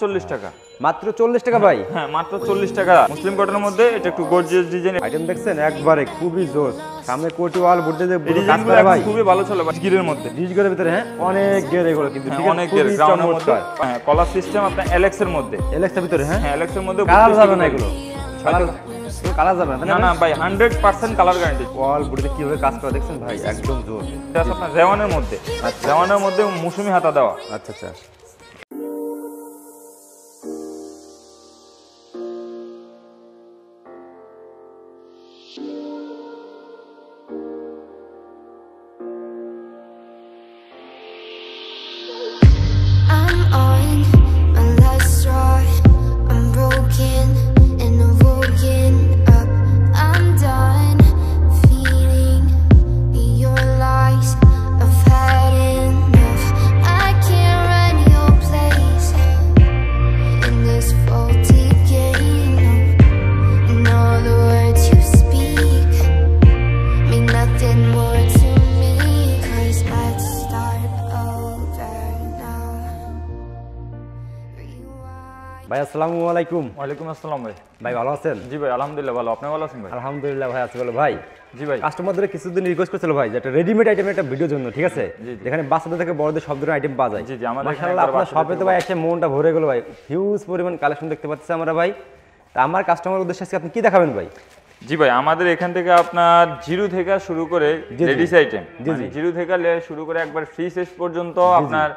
40 টাকা। মাত্র 40 টাকা ভাই? হ্যাঁ মাত্র 40 টাকা। মুসলিম কটনের মধ্যে এটা একটু গর্জিয়াস ডিজাইন আইটেম দেখছেন একবারে খুবই জোস। সামনে কোটি ওয়াল বুঝতে যে ডিজাইনগুলো এখন খুবই ভালো চলে ডিজগিরের মধ্যে। ডিজগিরের ভিতরে হ্যাঁ অনেক গিয়ার এগুলো কিন্তু ঠিক আছে অনেক গিয়ার গ্রাউন্ডের মধ্যে। হ্যাঁ কলার সিস্টেম আপনার এলএক্স এর মধ্যে। এলএক্স এর ভিতরে হ্যাঁ? হ্যাঁ এলএক্স এর মধ্যে কালার যাবে না এগুলো। কালার যাবে না না ভাই 100% কালার গ্যারান্টি। ওয়াল বুড়িতে কিভাবে কাজ করা দেখছেন ভাই একদম জোস। এটা আছে আপনার রেওয়ানের মধ্যে। রেওয়ানের মধ্যে মৌসুমি হাতা দেওয়া। আচ্ছা আচ্ছা। ভাই আসসালামু আলাইকুম। ওয়ালাইকুম আসসালাম ভাই। ভাই ভালো আছেন? জি ভাই আলহামদুলিল্লাহ ভালো। আপনি ভালো আছেন ভাই? আলহামদুলিল্লাহ ভাই আছি ভালো ভাই। জি ভাই কাস্টমারদের কিছুদিন রিকোয়েস্ট করছিল ভাই যে একটা রেডিমেড আইটেমের একটা ভিডিওর জন্য ঠিক আছে যেখানে বাচ্চাদের থেকে বড়দের সব ধরনের আইটেম পাওয়া যায়। জি জি আমাদের মাশাআল্লাহ আপনার শপে তো ভাই এসে মনটা ভরে গেল ভাই। হিউজ পরিমাণ কালেকশন দেখতে পাচ্ছি আমরা ভাই। তা আমার কাস্টমার উদ্দেশ্যে আজকে আপনি কি দেখাবেন ভাই? জি ভাই আমাদের এখান থেকে আপনার জিরো থেকে শুরু করে লেডিস আইটেম জিরো থেকে শুরু করে একবার ফ্রি সাইজ পর্যন্ত আপনার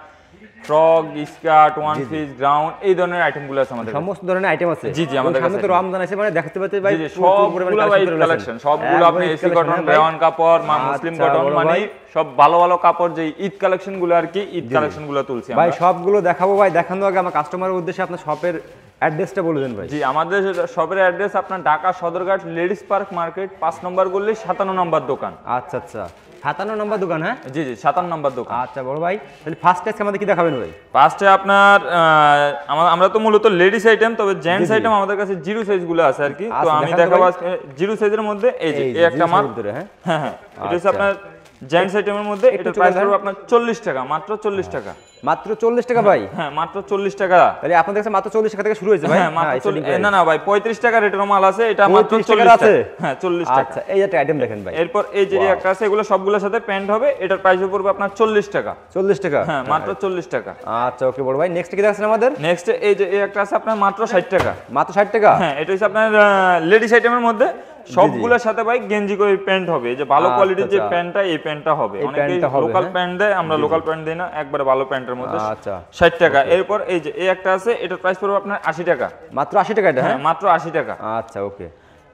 frock skirt one piece gown এই ধরনের আইটেমগুলো আছে আমাদের সমস্ত ধরনের আইটেম আছে। জি জি আমাদের সামনে তো রমজান আছে মানে দেখতে পাচ্ছেন ভাই সবগুলো ভাই কালেকশন সবগুলো আপনি এসি কটন রেওয়ান কাপড় মা মুসলিম কটন মানে সব ভালো ভালো কাপড় যে ঈদ কালেকশনগুলো আর কি ঈদ কালেকশনগুলো তুলছি আমরা ভাই সবগুলো দেখাবো ভাই। দেখানোর আগে আমার কাস্টমারের উদ্দেশ্যে আপনার শপের অ্যাড্রেসটা বলে দেন ভাই। জি আমাদের শপের অ্যাড্রেস আপনার Dhaka Sadarghat ladies park market 5 নম্বর গলি 57 নম্বর দোকান। আচ্ছা আচ্ছা 57 নম্বর দোকান হ্যাঁ? জি জি 57 নম্বর দোকান। আচ্ছা বড় ভাই তাহলে ফার্স্ট আজকে আমাদের কি দেখাবেন ভাই? ফার্স্টে আপনার আমরা তো মূলত লেডিস আইটেম তবে জেন্টস আইটেম আমাদের কাছে জিরো সাইজগুলো আছে আর কি। তো আমি দেখাবো আজকে জিরো সাইজের মধ্যে এই যে এই একটা মাল হ্যাঁ হ্যাঁ এটা হচ্ছে আপনার জেন্টস আইটেমের মধ্যে এটা প্রাইস পড়বে আপনার 40 টাকা মাত্র 40 টাকা। মাত্র 40 টাকা ভাই? হ্যাঁ মাত্র 40 টাকা। তাহলে আপনাদের কাছে মাত্র 40 টাকা থেকে শুরু হয়েছে ভাই? হ্যাঁ মাত্র 40 না না ভাই 35 টাকা রেটের মাল আছে এটা মাত্র 40 টাকা আছে। হ্যাঁ 40 টাকা। আচ্ছা এই একটা আইটেম দেখেন ভাই। এরপর এই যে একটা আছে এগুলো সবগুলোর সাথে প্যান্ট হবে এটার প্রাইস পড়বে আপনার 40 টাকা। 40 টাকা? হ্যাঁ মাত্র 40 টাকা। আচ্ছা ওকে বড় ভাই নেক্সট কি দেখাচ্ছেন আমাদের? নেক্সট এই যে একটা আছে আপনার মাত্র 60 টাকা। মাত্র 60 টাকা? হ্যাঁ এটা হচ্ছে আপনার লেডিস আইটেমের মধ্যে সবগুলোর সাথে ভাই গেঞ্জি করে প্যান্ট হবে যে ভালো কোয়ালিটির যে প্যান্টটা এই প্যান্টটা হবে। অনেকেই লোকাল প্যান্ট দেয় আমরা লোকাল প্যান্ট দেই না একবারে ভালো প্যান্টের মধ্যে। আচ্ছা 60 টাকা। এরপর এই যে এই একটা আছে এটার প্রাইস পড়বে আপনার 80 টাকা। মাত্র 80 টাকা এটা? হ্যাঁ মাত্র 80 টাকা। আচ্ছা ওকে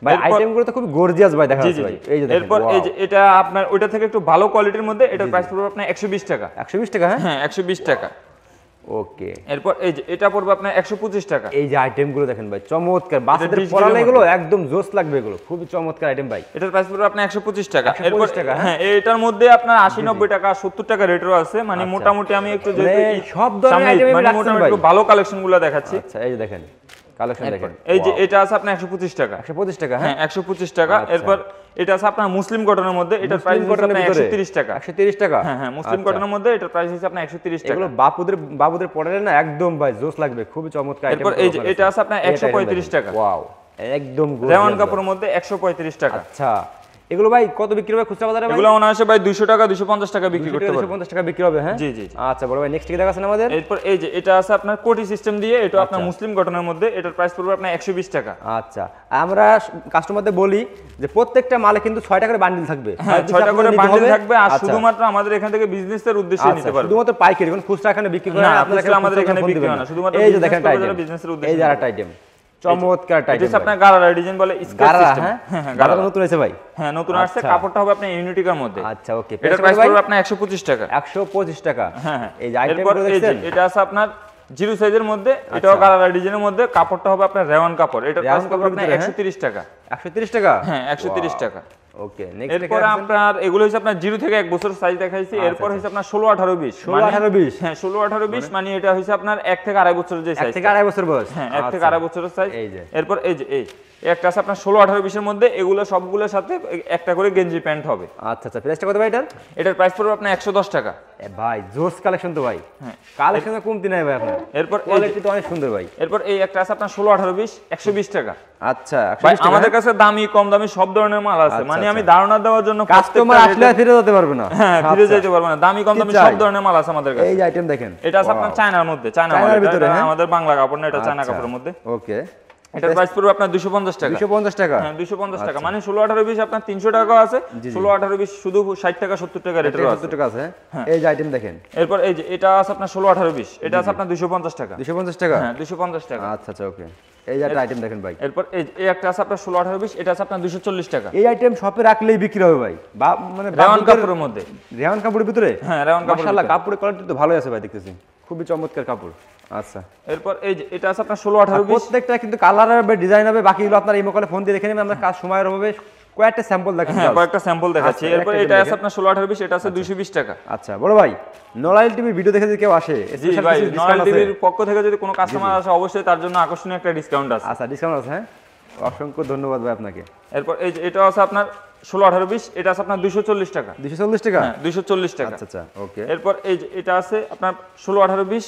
ভাই আইটেমগুলো তো খুব গর্জিয়াস ভাই দেখা যাচ্ছে ভাই। এই যে দেখেন এরপর এই যে এটা আপনার ওইটা থেকে একটু ভালো কোয়ালিটির মধ্যে এটার প্রাইস পড়বে আপনার 120 টাকা। 120 টাকা? হ্যাঁ 120 টাকা। ওকে এরপর এই যে এটা পড়বে আপনার 125 টাকা। এই যে আইটেমগুলো দেখেন ভাই চমৎকার বাচ্চাদের পরালে এগুলো একদম জোস লাগবে এগুলো খুবই চমৎকার আইটেম ভাই। এটার প্রাইস পড়বে আপনার 125 টাকা। এরপর হ্যাঁ এটার মধ্যে আপনার 80 90 টাকা 70 টাকা রেটও আছে মানে মোটামুটি আমি একটু যে সব ধরনের আইটেম আমি রাখছি ভাই। একটু ভালো কালেকশনগুলো দেখাচ্ছি। আচ্ছা এই যে দেখেন কালেকশন দেখেন এই যে এটা আছে আপনার 125 টাকা। 125 টাকা হ্যাঁ 125 টাকা। এরপর এটা আছে আপনার মুসলিম কটনের মধ্যে এটার প্রাইস হচ্ছে আপনার 130 টাকা। 130 টাকা? হ্যাঁ হ্যাঁ মুসলিম কটনের মধ্যে এটার প্রাইস হচ্ছে আপনার 130 টাকা। এগুলো বাবুদের পড়ালে না একদম ভাই জোস লাগবে খুবই চমৎকার আইটেম। এরপর এই যে এটা আছে আপনার 135 টাকা। ওয়াও একদম রেওয়ান কাপড়ের মধ্যে 135 টাকা। আচ্ছা এগুলো ভাই কত বিক্রি হবে খুচরা বাজারে ভাই? এগুলো অনায়াসে ভাই 200 টাকা 250 টাকা বিক্রি করতে পারবে। 250 টাকা বিক্রি হবে হ্যাঁ? জি জি। আচ্ছা বড় ভাই নেক্সট কি দেখাচ্ছেন আমাদের? এরপর এই যে এটা আছে আপনার কোটি সিস্টেম দিয়ে এটা আপনার মুসলিম কটনের মধ্যে এটার প্রাইস পড়বে আপনার 120 টাকা। আচ্ছা আমরা কাস্টমারদের বলি যে প্রত্যেকটা মালে কিন্তু 6 টাকা করে বান্ডিল থাকবে। হ্যাঁ 6 টাকা করে বান্ডিল থাকবে আর শুধুমাত্র আমাদের এখান থেকে বিজনেসের উদ্দেশ্যে নিতে পারবে। শুধুমাত্র পাইকারি কোন খুচরা এখানে বিক্রি করে না আপনারা আমাদের এখানে বিক্রি হয় না শুধুমাত্র এই যে দেখেন বিজনেসের উদ্দেশ্যে। এই যে আরেকটা আইটেম চমৎকার আইটেম এটা আপনার গারারা ডিজাইন বলে স্কার্ট সিস্টেম। হ্যাঁ হ্যাঁ গারারা নতুন আছে ভাই? হ্যাঁ নতুন আসছে কাপড়টা হবে আপনার ইউনিটিকার মধ্যে। আচ্ছা ওকে এটার প্রাইস পড়বে আপনার 125 টাকা। 125 টাকা? হ্যাঁ হ্যাঁ। এই যে আইটেমগুলো দেখছেন এটা আছে আপনার জিরো সাইজের মধ্যে এটাও গারারা ডিজাইনের মধ্যে কাপড়টা হবে আপনার রেওয়ান কাপড় এটার প্রাইস পড়বে আপনার 130 টাকা। 130 টাকা? হ্যাঁ 130 টাকা। ওকে নেক্সট এরপর আপনার এগুলো হচ্ছে আপনার 0 থেকে 1 বছর সাইজ দেখাইছি। এরপর হচ্ছে আপনার 16 18 20 16 18 20 হ্যাঁ 16 18 20 মানে এটা হচ্ছে আপনার 1 থেকে 2.5 বছরের যে সাইজ, 1 থেকে 2.5 বছর বয়স, হ্যাঁ 1 থেকে 2.5 বছরের সাইজ। এই যে এরপর এই যে এই একটা আছে আপনার 16 18 20 এর মধ্যে, এগুলো সবগুলোর সাথে একটা করে গেঞ্জি প্যান্ট হবে। আচ্ছা আচ্ছা, প্রাইসটা কত ভাই এটার? এটার প্রাইস পড়বে আপনার 110 টাকা। ভাই জোস কালেকশন তো ভাই, হ্যাঁ কালেকশনে কমতি নাই ভাই আপনার, এরপর কোয়ালিটি তো অনেক সুন্দর ভাই। এরপর এই একটা আছে আপনার 16 18 20 120 টাকা। আচ্ছা ভাই আমাদের কাছে দামি কম দামি সব ধরনের মাল আছে, মানে আমি ধারণা দেওয়ার জন্য কাস্টমার আসলে আর ফিরে যেতে পারবে না। হ্যাঁ ফিরে যেতে পারবে না, দামি কম দামি সব ধরনের মাল আছে আমাদের কাছে। এই যে আইটেম দেখেন, এটা আছে আপনার চায়নার মধ্যে, চায়নার ভিতরে, আমাদের বাংলা কাপড় না, এটা চায়না কাপড়ের মধ্যে। ওকে, এটার প্রাইস পড়বে আপনার 250 টাকা। 250 টাকা, হ্যাঁ 250 টাকা, মানে 16 18 20 আপনার 300 টাকা আছে, 16 18 20 শুধু 60 টাকা 70 টাকা রেটের আছে। 70 টাকা আছে। এই যে আইটেম দেখেন, এরপর এই যে এটা আছে আপনার 16 18 20, এটা আছে আপনার 250 টাকা। 250 টাকা, হ্যাঁ 250 টাকা। আচ্ছা আচ্ছা ওকে। এই যে আইটেম দেখেন ভাই, এরপর এই একটা আছে আপনার 16 18 20, এটা আছে আপনার 240 টাকা। এই আইটেম শপে রাখলেই বিক্রি হবে ভাই, মানে রেওয়ান কাপড়ের মধ্যে, রেওয়ান কাপড়ের ভিতরে। হ্যাঁ রেওয়ান কাপড়, মাশাআল্লাহ কাপড়ের কোয়ালিটি তো ভালোই আছে ভাই, দেখতেছি খুবই চমৎকার কাপড়। আচ্ছা, এরপর এই যে এটা আছে আপনার 16 18 20, প্রত্যেকটা কিন্তু কালার হবে, ডিজাইন হবে, বাকিগুলো আপনার এই মোবাইলে ফোন দিয়ে দেখে নেবেন, আমরা কাজ সময়ের হবে কয়েকটা স্যাম্পল দেখাচ্ছি। হ্যাঁ কয়েকটা স্যাম্পল দেখাচ্ছি। এরপর এটা আছে আপনার 16 18 20, এটা আছে 220 টাকা। আচ্ছা বড় ভাই, নলাইল টিভির ভিডিও দেখে যদি কেউ আসে, জি ভাই নলাইল টিভির পক্ষ থেকে যদি কোনো কাস্টমার আসে অবশ্যই তার জন্য আকর্ষণীয় একটা ডিসকাউন্ট আছে। আচ্ছা ডিসকাউন্ট আছে, হ্যাঁ অসংখ্য ধন্যবাদ ভাই আপনাকে। এরপর এই যে এটা আছে আপনার 16 18 20, এটা আছে আপনার 240 টাকা। 240 টাকা, হ্যাঁ 240 টাকা। আচ্ছা আচ্ছা ওকে। এরপর এই যে এটা আছে আপনার 16 18 20,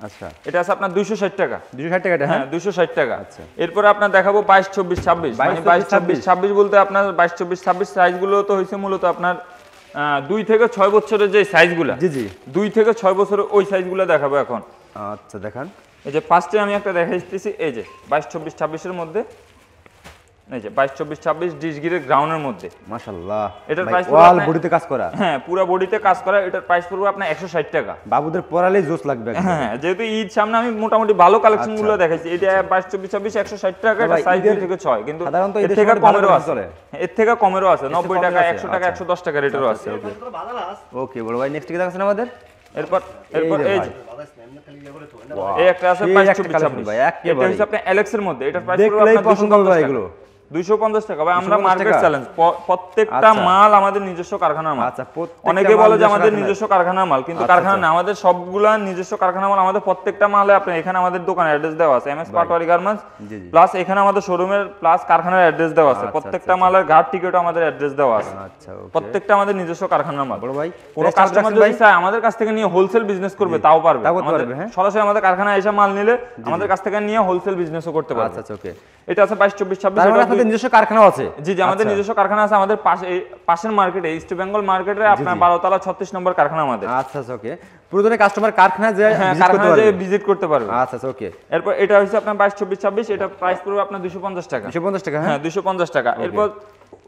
আচ্ছা এটা আছে আপনার 260 টাকা। 260 টাকা, হ্যাঁ 260 টাকা। আচ্ছা। এরপরে আপনার দেখাবো 22 24 26, মানে 22 24 26 বলতে আপনার 22 24 26 সাইজগুলো তো হইছে মূলত আপনার 2 থেকে 6 বছরের যে সাইজগুলো, জি জি 2 থেকে 6 বছরের ওই সাইজগুলো দেখাবো এখন। আচ্ছা দেখান। এই যে ফার্স্টে আমি একটা দেখাইতেছি, এই যে 22 24 26 এর মধ্যে, এই যে 22 24 26 ডিশগিরের গ্রাউন্ডের মধ্যে, মাশাআল্লাহ এটার ভাই, প্রাইস ওয়াল বডিতে কাজ করা, হ্যাঁ পুরো বডিতে কাজ করা। এটার প্রাইস পড়বে আপনার 160 টাকা। বাবুদের পরালেই জোস লাগবে একদম। হ্যাঁ যেহেতু ঈদ সামনে আমি মোটামুটি ভালো কালেকশন গুলো দেখাইছি। এটা 22 24 26 160 টাকা, এটা সাইজ 2 থেকে 6, কিন্তু সাধারণত এর থেকে কমেরও আছে, এর থেকে কমেরও আছে, 90 টাকা 100 টাকা 110 টাকা রেটেরও আছে। ওকে বড় ভাই, নেক্সট কি দেখাচ্ছেন আমাদের? এরপর এরপর এই যে এই একটা আছে 22 24 26 ভাই, এটা হচ্ছে আপনি অ্যালেক্স এর মধ্যে, এটার প্রাইস পড়বে দেখলেই আপনার পছন্দ হবে ভাই এগুলো। 250 টাকা। ভাই আমরা 250 মার্কেট টাকা? চ্যালেঞ্জ, প্রত্যেকটা মাল আমাদের নিজস্ব কারখানার মাল। আচ্ছা, প্রত্যেকটা অনেকে মাল বলে যে নিজস্ব আমাদের কারখানার। নিজস্ব কারখানার মাল, কিন্তু কারখানা না, আমাদের সবগুলা নিজস্ব কারখানার মাল। আমাদের প্রত্যেকটা মালে আপনি এখানে আমাদের দোকানের অ্যাড্রেস দেওয়া আছে, এমএস পাটোয়ারি গার্মেন্টস, জি জি। প্লাস এখানে আমাদের শোরুমের প্লাস কারখানার অ্যাড্রেস দেওয়া আছে। প্রত্যেকটা মালের ঘাট টিকেটও আমাদের অ্যাড্রেস দেওয়া আছে। আচ্ছা ওকে প্রত্যেকটা আমাদের নিজস্ব কারখানার মাল। বড় ভাই, কোনো কাস্টমার যদি চায় আমাদের কাছ থেকে নিয়ে হোলসেল বিজনেস করবে তাও পারবে। আমাদের সরাসরি আমাদের কারখানায় এসে মাল নিলে আমাদের কাছ থেকে নিয়ে হোলসেল বিজনেসও করতে পারবে। আচ্ছা ওকে। এটা আছে 22 24 26, তার মানে আপনাদের নিজস্ব কারখানা আছে? জি জি আমাদের নিজস্ব কারখানা আছে। আমাদের পাশের মার্কেটে, ইস্ট বেঙ্গল মার্কেটে আপনার 12 তলা 36 নম্বর কারখানা আমাদের। আচ্ছা আচ্ছা ওকে। প্রয়োজনে কাস্টমার কারখানায় ভিজিট করতে পারবে। আচ্ছা আচ্ছা ওকে। এরপর এটা হচ্ছে আপনার 22 24 26, এটা প্রাইস পড়বে আপনার 250 টাকা। 250 টাকা, হ্যাঁ 250 টাকা। এরপর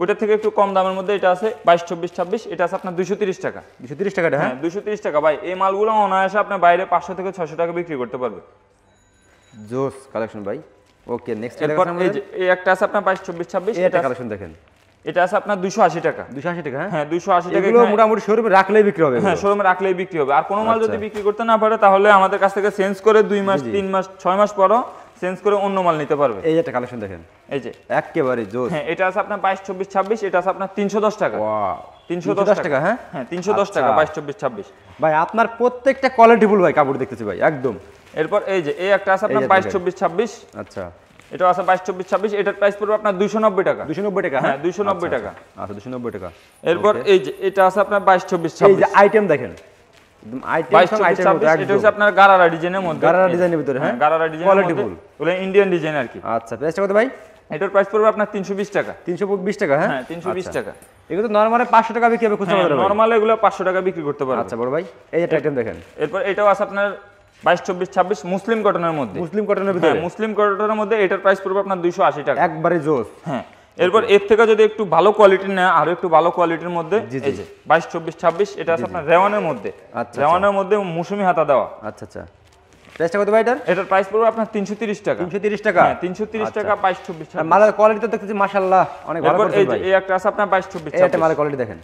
ওটা থেকে একটু কম দামের মধ্যে এটা আছে 22 24 26, এটা আছে আপনার 230 টাকা। 230 টাকা, হ্যাঁ 230 টাকা। ভাই এই মালগুলো অনায়াসে আপনার বাইরে 500 থেকে 600 টাকা বিক্রি করতে পারবে। জোস কালেকশন ভাই। ওকে নেক্সট এরপর এই যে এই একটা আছে আপনার 22 24 26, এটা কালেকশন দেখেন, এটা আছে আপনার 280 টাকা। 280 টাকা, হ্যাঁ 280 টাকা। এগুলো মোটামুটি শোরুমে রাখলেই বিক্রি হবে। হ্যাঁ শোরুমে রাখলেই বিক্রি হবে। আর কোনো মাল যদি বিক্রি করতে না পারে তাহলে আমাদের কাছ থেকে চেঞ্জ করে 2 মাস 3 মাস 6 মাস পরও চেঞ্জ করে অন্য মাল নিতে পারবে। এই একটা কালেকশন দেখেন, এই যে একেবারে জোস। হ্যাঁ এটা আছে আপনার 22 24 26, এটা আছে আপনার 310 টাকা। ওয়াও 310 টাকা। হ্যাঁ হ্যাঁ 310 টাকা 22 24 26। ভাই আপনার প্রত্যেকটা কোয়ালিটিফুল ভাই কাপড় দেখতেছি ভাই একদম। এরপর এই যে এই একটা আছে আপনার 22 24 26, আচ্ছা এটা আছে 22 24 26, এটার প্রাইস পড়বে আপনার 290 টাকা। 290 টাকা, হ্যাঁ 290 টাকা। আচ্ছা 290 টাকা। এরপর এই যে এটা আছে আপনার 22 24 26, এই যে আইটেম দেখেন, একদম আইটেম 22 সব 24 আইটেম 26, এটা হচ্ছে আপনার গারারা ডিজাইনের মধ্যে। গারারা ডিজাইনের ভিতরে, হ্যাঁ গারারা ডিজাইনের মধ্যে, ওগুলো ইন্ডিয়ান ডিজাইন আর কি। আচ্ছা প্রাইসটা কত ভাই? এটার প্রাইস পড়বে আপনার 320 টাকা। 320 টাকা, হ্যাঁ 320 টাকা। এগুলো তো নরমালে 500 টাকা বিক্রি হবে খুচরা বাজারে ভাই। নরমাল এগুলো 500 টাকা বিক্রি করতে পারবে। আচ্ছা বড় ভাই, এই একটা আইটেম দেখেন। এরপর এটাও আছে আপনার 22 24 26 মুসলিম কটনের মধ্যে। মুসলিম কটনের ভিতরে, হ্যাঁ মুসলিম কটনের মধ্যে এটার প্রাইস পড়বে আপনার 280 টাকা। একবারে জোস। হ্যাঁ এরপর এর থেকে যদি একটু ভালো কোয়ালিটির নেয়, আরো একটু ভালো কোয়ালিটির মধ্যে, এই যে 22 24 26, এটা আছে আপনার রেওয়ানের মধ্যে। রেওয়ানের মধ্যে মৌসুমী হাতা দেওয়া। আচ্ছা আচ্ছা প্রাইসটা কত ভাই এটার? এটার প্রাইস পড়বে আপনার 330 টাকা। 330 টাকা, হ্যাঁ 330 টাকা 22 24 26। মালের কোয়ালিটি তো দেখতেছি মাশাআল্লাহ অনেক ভালো করছেন ভাই। এই একটা আছে আপনার 22 24 26, এটা মালের কোয়ালিটি দেখেন,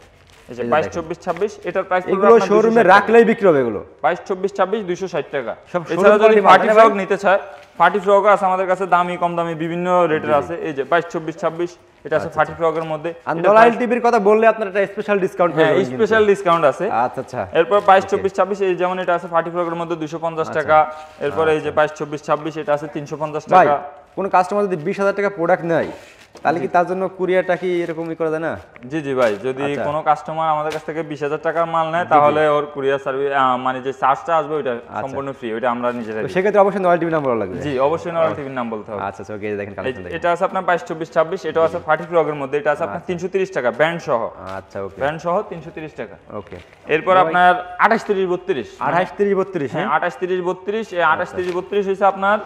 এই যে 22 24 26, এটার প্রাইস পড়বে এগুলো শোরুমে রাখলেই বিক্রি হবে এগুলো। 22 24 26 260 টাকা। সব এছাড়া যদি পার্টি ফ্রক নিতে চায় পার্টি ফ্রক আছে আমাদের কাছে, দামি কম দামি বিভিন্ন রেটের আছে। এই যে 22 24 26 এটা আছে পার্টি ফ্রকের মধ্যে। আর নলাইল টিভির কথা বললে আপনার একটা স্পেশাল ডিসকাউন্ট হ্যাঁ, স্পেশাল ডিসকাউন্ট আছে। আচ্ছা আচ্ছা। এরপর 22 24 26 এই যেমন এটা আছে পার্টি ফ্রকের মধ্যে 250 টাকা। এরপর এই যে 22 24 26 এটা আছে 350 ভাই টাকা। কোন কাস্টমার যদি 20,000 টাকা প্রোডাক্ট নেয় তাহলে কি তার জন্য কুরিয়ারটা কি এরকমই করে দেয় না? জি জি ভাই, যদি কোনো কাস্টমার আমাদের কাছ থেকে 20,000 টাকার মাল নেয় তাহলে ওর কুরিয়ার সার্ভিস মানে যে চার্জটা আসবে ওটা সম্পূর্ণ ফ্রি, ওটা আমরা নিজেরাই তো দিই। সেক্ষেত্রে অবশ্যই নলাইল টিভি নাম্বার লাগবে। জি অবশ্যই নরমাল টিভির নাম বলতে হবে। আচ্ছা আচ্ছা, ওকে দেখেন কালেকশন দেখেন। এটা আছে আপনার 22 24 26, এটা আছে পার্টি ফ্রকের মধ্যে, এটা আছে আপনার 330 টাকা ব্যান্ড সহ। আচ্ছা ওকে ব্যান্ড সহ 330 টাকা। ওকে। এরপর আপনার 28 30 32, 28 30 32 হ্যাঁ 28 30 32, এই 28 30 32 হইছে আপনার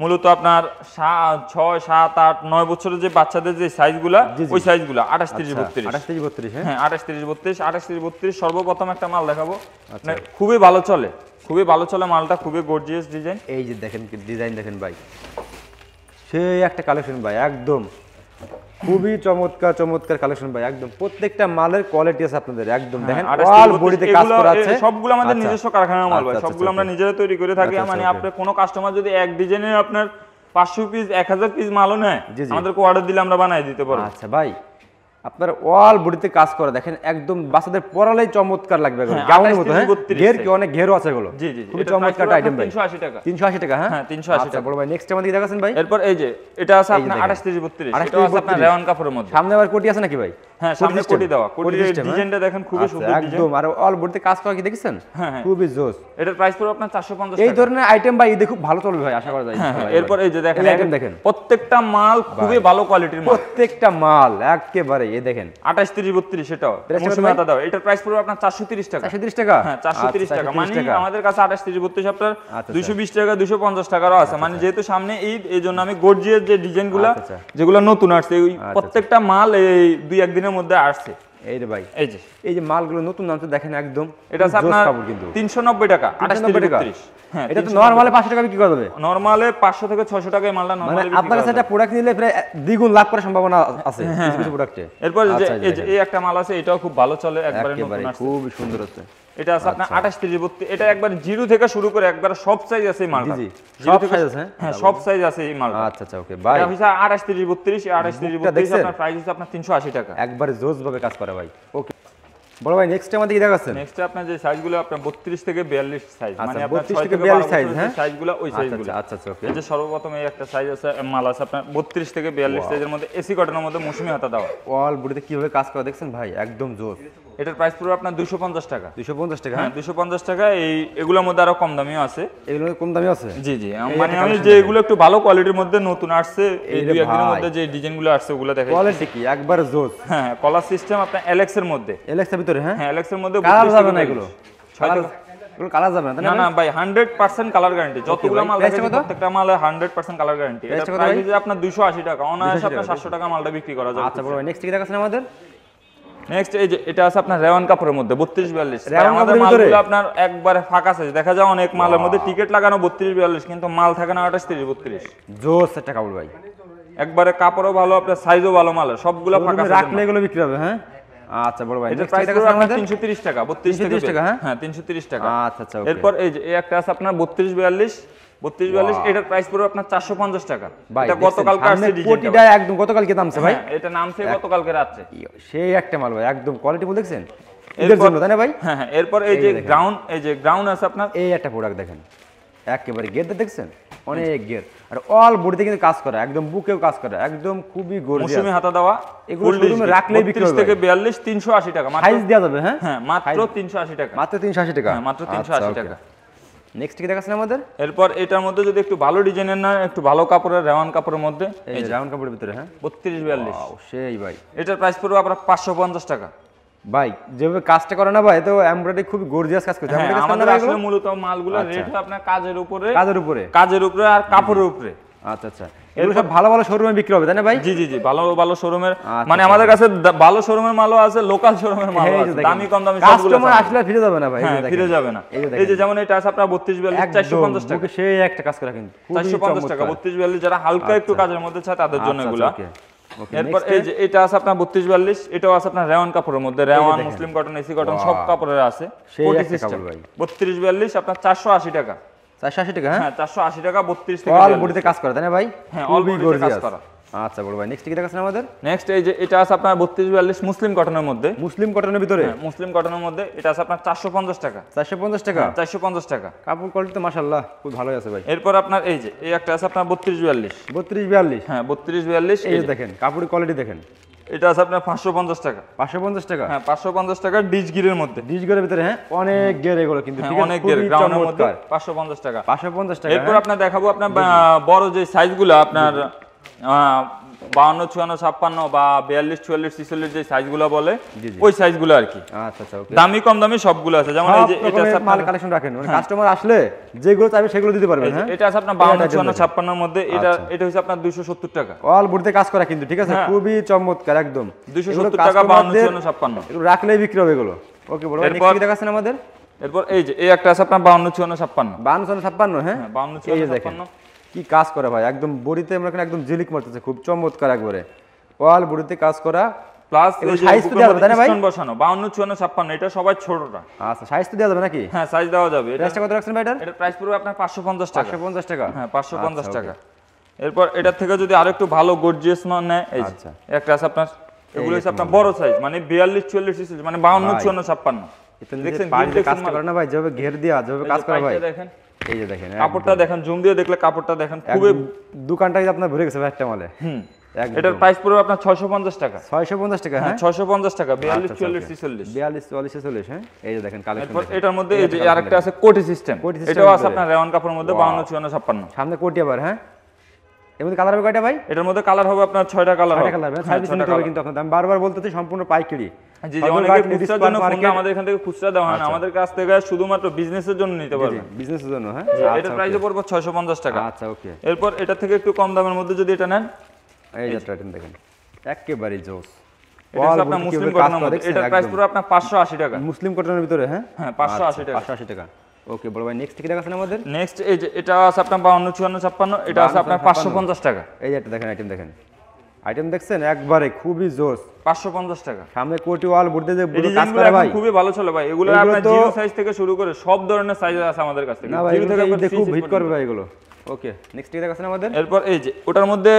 মূলত আপনার 6 7 8 9 বছরের যে বাচ্চাদের যে সাইজগুলা ওই সাইজগুলা 28 30 32। 28 30 32 হ্যাঁ 28 30 32, 28 30 32 সর্বপ্রথম একটা মাল দেখাবো, মানে খুবই ভালো চলে, খুবই ভালো চলে মালটা, খুবই গর্জিয়াস ডিজাইন। এই যে দেখেন ডিজাইন দেখেন ভাই, সেই একটা কালেকশন ভাই, একদম খুবই চমৎকার চমৎকার কালেকশন ভাই, একদম প্রত্যেকটা মালের কোয়ালিটি আছে আপনাদের, একদম দেখেন অল বডিতে কাজ করা আছে। সবগুলো আমাদের নিজস্ব কারখানার মাল ভাই, সবগুলো আমরা নিজেরা তৈরি করে থাকি। মানে আপনি কোনো কাস্টমার যদি এক ডিজাইনের আপনার 500 পিস 1000 পিস মালও নেয়, আমাদেরকে অর্ডার দিলে আমরা বানাই দিতে পারবো। আচ্ছা ভাই, আপনার অল বডিতে কাজ করা দেখেন, একদম বাচ্চাদের পরালেই চমৎকার লাগবে, গাউনের মতো। হ্যাঁ ঘের কি অনেক ঘেরও আছে এগুলো। জি জি, খুবই চমৎকার আইটেম ভাই। 380 টাকা। 380 টাকা। হ্যাঁ 380 টাকা। বড় ভাই নেক্সট আমাদের দেখাছেন ভাই। এরপর এই যে এটা আছে আপনার 28 30 32, এটা আছে আপনার রেওয়ান কাপড়ের মধ্যে। সামনে আবার কোটি আছে নাকি ভাই? হ্যাঁ সামনে কোটি দেওয়া, কোটির ডিজাইনটা দেখেন খুবই সুন্দর ডিজাইন একদম। আর অল বডিতে কাজ করা কি দেখেছেন? হ্যাঁ খুবই জোস। এটার প্রাইস পড়বে আপনার 450 টাকা। এই ধরনের আইটেম ভাই ঈদে খুব ভালো চলবে ভাই, আশা করা যায়। এরপর এই যে দেখেন আইটেম দেখেন, প্রত্যেকটা মাল খুবই ভালো কোয়ালিটির মাল, প্রত্যেকটা মাল একেবারে। এই দেখেন 28 30 32, সেটাও মৌসুমী হাতা দাও। এটার প্রাইস পড়বে আপনার 430 টাকা। 430 টাকা? হ্যাঁ 430 টাকা। মানে আমাদের কাছে 28 30 32 আপনার 220 টাকা 250 টাকারও আছে। মানে যেহেতু সামনে ঈদ, এই জন্য আমি গর্জিয়াস যে ডিজাইনগুলো যেগুলো নতুন আসছে ওই প্রত্যেকটা মাল এই 2-1 দিনের মধ্যে আসছে। এই রে ভাই, এই যে মালগুলো নতুন নামতে দেখেন, একদম এটা আছে আপনার 390 টাকা 28 32। হ্যাঁ এটা তো নরমালে 500 টাকা বিক্রি করা যাবে। নরমালে 500 থেকে 600 টাকায় মালটা নরমালি বিক্রি করা যাবে। আপনার কাছে একটা প্রোডাক্ট নিলে প্রায় দ্বিগুণ লাভ করার সম্ভাবনা আছে কিছু কিছু প্রোডাক্টে। এরপর এই যে এই একটা মাল আছে, এটাও খুব ভালো চলে, একবারে নতুন আসছে, খুব সুন্দর আছে। এটা আছে আপনার 28 30 32, এটা একবার জিরো থেকে শুরু করে একবার সব সাইজ আছে এই মালটা। জি সব সাইজ আছে। হ্যাঁ সব সাইজ আছে এই মালটা। আচ্ছা আচ্ছা ওকে ভাই। এটা হইছে 28 30 32, 28 30 32 আপনার প্রাইস হচ্ছে আপনার 380 টাকা। একবারে জোস ভাবে কাজ করে ভাই। ওকে বড় ভাই নেক্সট আমাদের কি দেখাচ্ছেন? নেক্সট আপনার যে সাইজগুলো আপনার 32 থেকে 42 সাইজ, মানে আপনার 32 6 থেকে থেকে 42 সাইজ, সাইজ। হ্যাঁ সাইজগুলো ওই সাইজগুলো। আচ্ছা আচ্ছা ওকে। এই যে সর্বপ্রথম এই একটা সাইজ আছে, মাল আছে আপনার 32 থেকে 42 সাইজের মধ্যে, এসি কটনের মধ্যে মৌসুমী হাতা দাও। অল বডিতে কিভাবে কাজ করে দেখছেন ভাই, একদম জোস। এটার প্রাইস পড়বে আপনার 250 টাকা। 250 টাকা? হ্যাঁ 250 টাকা। এগুলোর মধ্যে আরো কম দামিও আছে। এগুলো কম দামি আছে? জি জি, মানে আমি যে এগুলো একটু ভালো কোয়ালিটির মধ্যে নতুন আসছে, এই 2-1 দিনের মধ্যে যে ডিজাইনগুলো আসছে ওগুলো দেখেন কোয়ালিটি কি একবারে জোস। হ্যাঁ কলার সিস্টেম আপনার এলএক্স এর মধ্যে। এলএক্স এর ভিতরে? হ্যাঁ এলএক্স এর মধ্যে কালার যাবে না এগুলো? এগুলো কালার যাবে না? না না ভাই 100% কালার গ্যারান্টি। যতগুলো মাল আছে প্রত্যেকটা মালে 100% কালার গ্যারান্টি। এটা প্রাইস হচ্ছে আপনার 280 টাকা। অনায়াসে আপনার 700 টাকা মালটা বিক্রি করা যাবে। আচ্ছা বড় ভাই নেক্সট কি দেখাচ্ছেন আমাদের? নেক্সট এই যে এটা আছে আপনার রেওয়ান কাপড়ের মধ্যে 32 42। আমাদের মালগুলো আপনার একবারে ফাঁকা সাইজ, দেখা যায় অনেক মালের মধ্যে টিকেট লাগানো 32 42, কিন্তু মাল থাকে না 28 30 32। জোস একটা কাপড় ভাই, একবারে কাপড়ও ভালো, আপনার সাইজও ভালো, মালের সবগুলো ফাঁকা সাইজ রাখলে এগুলো বিক্রি হবে। হ্যাঁ আচ্ছা বড় ভাই এটা প্রাইস আছে আমাদের 330 টাকা। 32 টাকা? হ্যাঁ 330 টাকা। আচ্ছা আচ্ছা ওকে। এরপর এই যে এই একটা আছে আপনার 32 42, 32 42, এটার প্রাইস পড়বে আপনার 450 টাকা। এটা গতকালকে আসছে ডিজাইনটা, কোটিটা একদম গতকালকে নামছে ভাই। এটা নামছে গতকালকে রাতে। সেই একটা মাল ভাই, একদম কোয়ালিটি ফুল দেখছেন এর জন্য, তাই না ভাই? হ্যাঁ হ্যাঁ। এরপর এই যে গ্রাউন্ড আছে আপনার, এই একটা প্রোডাক্ট দেখেন, একেবারে গেটটা দেখছেন, অনেক গেট, আর অল বডিতে কিন্তু কাজ করে, একদম বুকেও কাজ করে, একদম খুবই গর্জিয়াস। মৌসুমী হাতা দেওয়া, এগুলো শোরুমে রাখলেই বিক্রি হবে। 32 থেকে 42 380 টাকা মাত্র। সাইজ দেওয়া যাবে? হ্যাঁ হ্যাঁ মাত্র 380 টাকা। মাত্র 380 টাকা? হ্যাঁ মাত্র 380 টাকা। নেক্সট কি দেখাচ্ছেন আমাদের? এরপর এটার মধ্যে যদি একটু ভালো ডিজাইনের না, একটু ভালো কাপড়ের, রেওয়ান কাপড়ের মধ্যে, এই রাউন্ড কাপড়ের ভিতরে। হ্যাঁ 32 42, সেই ভাই। এটার প্রাইস পড়বে আপনার 550 টাকা। ভাই যেভাবে কাজটা করে না ভাই, তো এমব্রয়ডারি খুব গর্জিয়াস কাজ করছে। আমাদের আসলে মূলত মালগুলো রেট হয় আপনার কাজের উপরে আর কাপড়ের উপরে। আচ্ছা আচ্ছা, এগুলো সব ভালো ভালো শোরুমে বিক্রি হবে, তাই না ভাই? জি জি জি, ভালো ভালো শোরুমের, মানে আমাদের কাছে ভালো শোরুমের মালও আছে, লোকাল শোরুমের মালও আছে, দামি কম দামি সবগুলো আছে। কাস্টমার আসলে ফিরে যাবে না ভাই, ফিরে যাবে না। এই যে যেমন এটা আছে আপনার 32 42 450 টাকা। সেই একটা কাজ করে কিন্তু 450 টাকা 32 42, যারা হালকা একটু কাজের মধ্যে চায় তাদের জন্য এগুলো। এরপর এই যে এটা আছে আপনার 32 42, এটাও আছে আপনার রেওয়ান কাপড়ের মধ্যে, রেওয়ান, মুসলিম কটন, এসি কটন সব কাপড়ের আছে। 32 42 আপনার 480 টাকা। 480 টাকা হ্যাঁ 480 টাকা 32 থেকে অল বডিতে কাজ করে তাই না ভাই হ্যাঁ অল বডিতে কাজ করা। আচ্ছা বড় ভাই নেক্সট কি দেখাচ্ছেন আমাদের? নেক্সট এই যে এটা আছে আপনার 32 42 মুসলিম কটনের মধ্যে। মুসলিম কটনের ভিতরে? হ্যাঁ মুসলিম কটনের মধ্যে এটা আছে আপনার 450 টাকা। 450 টাকা? 450 টাকা। কাপড় কোয়ালিটি তো মাশাআল্লাহ খুব ভালোই আছে ভাই। এরপর আপনার এই যে এই একটা আছে আপনার 32 42। 32 42? হ্যাঁ 32 42 এই যে দেখেন কাপড়ের কোয়ালিটি দেখেন। এটা আছে আপনার 550 টাকা। 550 টাকা? হ্যাঁ 550 টাকা ডিশ গিরের মধ্যে। ডিশ গিরের ভিতরে হ্যাঁ অনেক গিয়ার এগুলো কিন্তু ঠিক আছে অনেক গিয়ার গ্রাউন্ডের মধ্যে 550 টাকা। 550 টাকা। এরপর আপনার দেখাবো আপনার বড় যে সাইজগুলো আপনার 52 56 56 বা 42 44 46 যে সাইজগুলো বলে ওই সাইজগুলো আর কি। আচ্ছা আচ্ছা ওকে। দামি কম দামি সবগুলো আছে যেমন এই যে এটা আছে মাল কালেকশন রাখেন মানে কাস্টমার আসলে যেগুলো চাইবে সেগুলো দিতে পারবেন হ্যাঁ। এটা আছে আপনার 52 56 56 এর মধ্যে এটা হচ্ছে আপনার 270 টাকা। অল বডিতে কাজ করা কিন্তু ঠিক আছে খুবই চমৎকার একদম 270 টাকা 52 56 56 এগুলো রাখলেই বিক্রি হবে এগুলো। ওকে বড় ভাই নেক্সট কি দেখাচ্ছেন আমাদের? এরপর এই যে এই একটা আছে আপনার 52 56 56 52 56 হ্যাঁ 52 56 56 কি কাজ করে ভাই একদম বডিতে আমরা এখানে একদম জিলিক মারতেছে খুব চমৎকার একবারে অল বডিতে কাজ করা প্লাস এই সাইজ তো দেওয়া যাবে না ভাই? স্টোন বসানো 52 56 56 এটা সবাই ছোটটা। আচ্ছা সাইজ তো দেওয়া যাবে নাকি? হ্যাঁ সাইজ দেওয়া যাবে। প্রাইসটা কত রাখছেন ভাই এটার? এটার প্রাইস পড়বে আপনার 550 টাকা। 550 টাকা? হ্যাঁ 550 টাকা। এরপর এটা থেকে যদি আরেকটু ভালো গর্জিয়াস মান নেয় এই যে একটা আছে আপনার এগুলো হচ্ছে আপনার বড় সাইজ মানে 42 44 সিসি মানে 52 56 56 দেখছেন পাইলে কাজ করে না ভাই যেভাবে ঘের দেয়া যেভাবে কাজ করে ভাই দেখেন এই যে দেখেন কাপড়টা দেখেন জুম দিয়ে দেখলে কাপড়টা দেখেন খুবই দোকানটাই আপনার ভরে গেছে ভাই একটা মালে। এটার প্রাইস পড়বে আপনার 650 টাকা। 650 টাকা হ্যাঁ 650 টাকা 42 44 46 42 44 46 হ্যাঁ এই যে দেখেন কালেকশন এরপর এটার মধ্যে এই যে আরেকটা আছে কোটি সিস্টেম এটাও আছে আপনার রেওয়ান কাপড়ের মধ্যে 52 56 56 সামনে কোটি আবার হ্যাঁ এর মধ্যে কালার হবে কয়টা ভাই? এটার মধ্যে কালার হবে আপনার 6টা কালার হবে। 6টা কালার হবে সার্ভিস নিতে হবে কিন্তু আপনাদের আমি বারবার বলতেছি সম্পূর্ণ পাইকারি। জি জি অনেকে খুচরার জন্য ফোনটা আমাদের এখান থেকে খুচরা দেওয়া হয় না আমাদের কাছ থেকে শুধুমাত্র বিজনেসের জন্য নিতে পারবেন। বিজনেসের জন্য হ্যাঁ এটার প্রাইস পড়বে 650 টাকা। আচ্ছা ওকে। এরপর এটা থেকে একটু কম দামের মধ্যে যদি এটা নেন এই যে ট্রাইটেন দেখেন একেবারে জোস এটা হচ্ছে আপনার মুসলিম কটনের মধ্যে এটার প্রাইস পড়বে আপনার 580 টাকা। মুসলিম কটনের ভিতরে হ্যাঁ হ্যাঁ 580 টাকা 580 টাকা। ওকে বড় ভাই নেক্সট কি দেখাছেন আমাদের? নেক্সট এই যে এটা আছে আপনার 52 56 56 এটা আছে আপনার 550 টাকা। এই যে এটা দেখেন আইটেম দেখেন আইটেম দেখছেন একবারে খুবই জোস 550 টাকা। সামনে কোটি ওয়াল বর্ডে যে কাজ করে ভাই খুবই ভালো চলে ভাই এগুলো আপনার জিরো সাইজ থেকে শুরু করে সব ধরনের সাইজ আছে আমাদের কাছে না ভাই এগুলো খুব হিট করবে ভাই এগুলো। ওকে নেক্সট কি দেখাচ্ছেন আমাদের? এরপর এই যে ওটার মধ্যে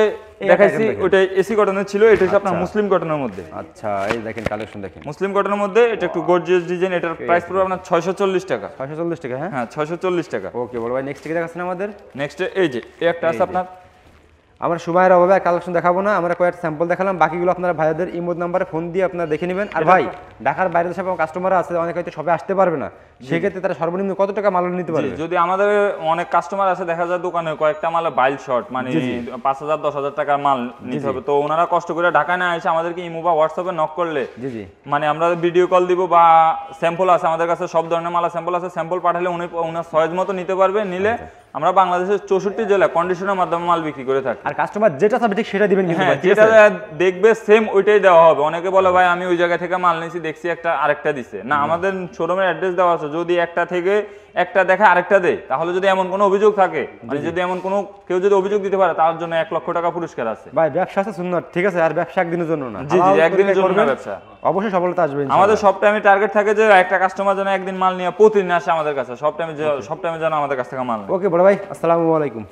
দেখাইছি ওটা এসি কটনের ছিল এটা হচ্ছে আপনার মুসলিম কটনের মধ্যে। আচ্ছা এই দেখেন কালেকশন দেখেন মুসলিম কটনের মধ্যে এটা একটু গর্জিয়াস ডিজাইন এটার প্রাইস পড়বে আপনার 640 টাকা। 640 টাকা হ্যাঁ হ্যাঁ 640 টাকা। ওকে বড় ভাই নেক্সট কি দেখাচ্ছেন আমাদের? নেক্সট এই যে একটা আছে আপনার আমরা সময়ের অভাবে কালেকশন দেখাবো না আমরা কয়েকটা স্যাম্পল দেখালাম বাকিগুলো আপনারা ভাইদের ইমোদ নাম্বারে ফোন দিয়ে আপনারা দেখে নেবেন। আর ভাই ঢাকার বাইরে যেসব কাস্টমার আছে অনেক হয়তো সবাই আসতে পারবে না সেক্ষেত্রে তারা সর্বনিম্ন কত টাকা মাল নিতে পারবে? যদি আমাদের অনেক কাস্টমার আছে দেখা যায় দোকানে কয়েকটা মালে বাইল শর্ট মানে 5000 10000 টাকার মাল নিতে হবে তো ওনারা কষ্ট করে ঢাকায় না এসে আমাদেরকে ইমো বা হোয়াটসঅ্যাপে নক করলে জি জি মানে আমরা ভিডিও কল দিব বা স্যাম্পল আছে আমাদের কাছে সব ধরনের মাল স্যাম্পল আছে স্যাম্পল পাঠালে উনার সহজ মতো নিতে পারবে নিলে আমরা বাংলাদেশের 64 জেলা কন্ডিশনের মাধ্যমে মাল বিক্রি করে থাকি। আর কাস্টমার যেটা চাবে ঠিক সেটা দিবেন কিন্তু যেটা দেখবে সেম ওইটাই দেওয়া হবে। অনেকে বলে ভাই আমি ওই জায়গা থেকে মাল নিয়েছি দেখছি একটা আরেকটা দিছে না আমাদের শোরুমের অ্যাড্রেস দেওয়া আছে যদি একটা থেকে একটা দেখে আরেকটা দেয় তাহলে যদি এমন কোনো অভিযোগ থাকে মানে যদি এমন কোনো কেউ যদি অভিযোগ দিতে পারে তার জন্য 1 লক্ষ টাকা পুরস্কার আছে। ভাই ব্যবসা আছে সুন্নাত ঠিক আছে আর ব্যবসা একদিনের জন্য না। জি জি একদিনের জন্য না ব্যবসা অবশ্যই সফলতা আসবে ইনশাআল্লাহ। আমাদের সব টাইমে টার্গেট থাকে যে একটা কাস্টমার যেন একদিন মাল নিয়ে প্রতিদিন আসে আমাদের কাছে সব টাইমে যেন আমাদের কাছ থেকে মাল নেয়। ওকে বড় ভাই আসসালামু আলাইকুম।